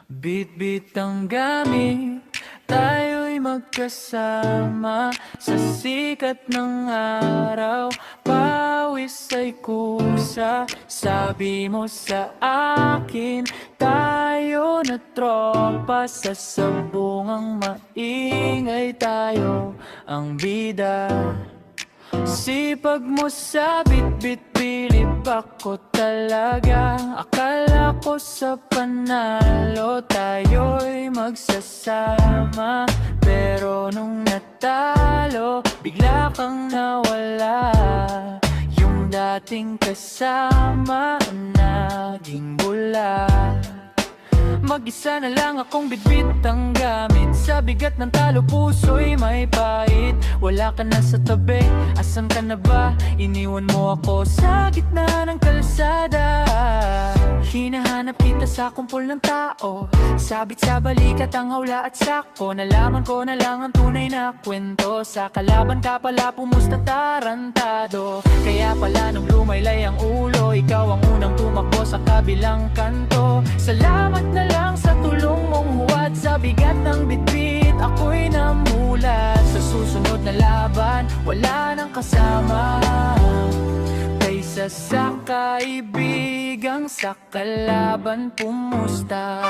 Bit-bit ang gamit, tayo'y magkasama sa sikat ng araw. Pawis ay kusa, sabi mo sa akin, tayo na tropa sa sabungang maingay, tayo ang bida. Sipag mo sa bit-bit, bilib ako talaga. Akala ko sa panalo tayo'y magsasama, pero nung natalo, bigla kang nawala. Yung dating kasama, naging bula. Mag-isa na lang akong bitbit ang gamit. Sa bigat ng talo, puso'y may pait. Wala ka na sa tabi, asan ka na ba? Iniwan mo ako sa gitna ng kalsada. Hinahanap kita sa kumpol ng tao, sabit sa balikat ang hawla at sako. Nalaman ko na lang ang tunay na kwento. Sa kalaban ka pala pumusta tarantado. Kaya pala nung lumaylay ang ulo, ikaw ang unang tumakbo sa kabilang kanto. Salamat na lang sa tulong mong huwad. Sa bigat ng bitbit, ako'y namulat. Sa susunod na laban, wala nang kasama. Kaysa sa kaibigang sa kalaban pumusta.